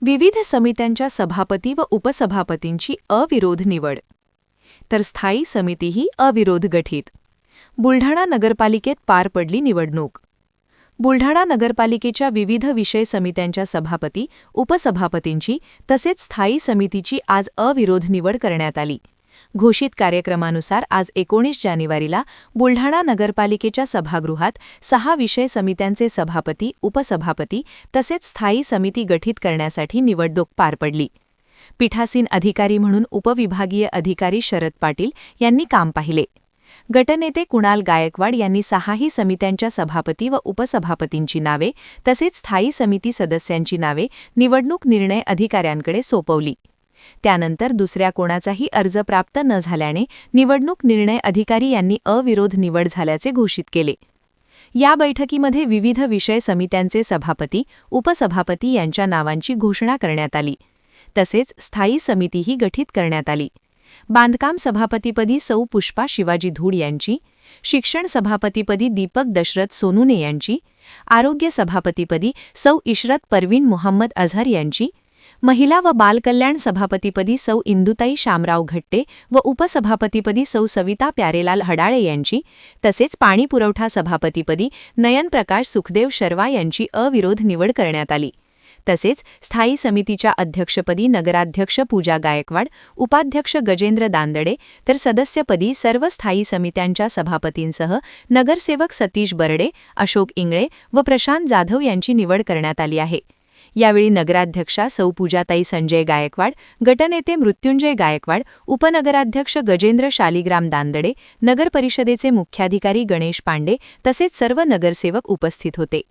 विविध समित्यांच्या सभापती व उपसभापतींची अविरोध निवड. तर स्थायी समितीही अविरोध गठीत. बुलढाणा नगरपालिकेत पार पडली निवडणूक. बुलढाणा नगरपालिकेच्या विविध विषय समित्यांच्या सभापती, उपसभापतींची तसेच स्थायी समितीची आज अविरोध निवड करण्यात आली. घोषित कार्यक्रमानुसार आज 19 जानेवारीला बुलढाणा नगरपालिकेच्या सभागृहात 6 विषय समित्यांचे सभापती, उपसभापती तसेच स्थायी समिती गठीत करण्यासाठी निवडणूक पार पडली. पीठासीन अधिकारी म्हणून उपविभागीय अधिकारी शरद पाटील यांनी काम पाहिले. गटनेते कुणाल गायकवाड यांनी 6ही समित्यांच्या सभापती व उपसभापतींची नावे तसेच स्थायी समिती सदस्यांची नावे निवडणूक निर्णय अधिकाऱ्यांकडे सोपवली. त्यानंतर दुसऱ्या कोणाचाही अर्ज प्राप्त न झाल्याने निवडणूक निर्णय अधिकारी यांनी अविरोध निवड झाल्याचे घोषित केले. या बैठकीमध्ये विविध विषय समित्यांचे सभापती, उपसभापती यांच्या नावांची घोषणा करण्यात आली. तसेच स्थायी समितीही गठीत करण्यात आली. बांधकाम सभापतीपदी सौ पुष्पा शिवाजी धूड यांची, शिक्षण सभापतीपदी दीपक दशरथ सोनुने यांची, आरोग्य सभापतीपदी सौ इशरत परवीन मोहम्मद अझहर यांची, महिला व बालकल्याण सभापतीपदी सौ इंदुताई शामराव घट्टे व उपसभापतीपदी सौ सविता प्यारेलाल हडाळे यांची, तसेच पाणी पुरवठा सभापतीपदी नयन प्रकाश सुखदेव शर्मा यांची अविरोध निवड करण्यात आली. तसेच स्थायी समितीच्या अध्यक्षपदी नगराध्यक्ष पूजा गायकवाड, उपाध्यक्ष गजेंद्र दांदडे तर सदस्यपदी सर्व स्थायी समित्यांच्या सभापतींसह नगरसेवक सतीश बर्डे, अशोक इंगळे व प्रशांत जाधव यांची निवड करण्यात आली आहे. यावेळी नगराध्यक्षा सौ पूजाताई संजय गायकवाड, गटनेते मृत्युंजय गायकवाड, उपनगराध्यक्ष गजेंद्र शालिग्राम दांदडे, नगरपरिषदेचे मुख्याधिकारी गणेश पांडे तसेच सर्व नगरसेवक उपस्थित होते.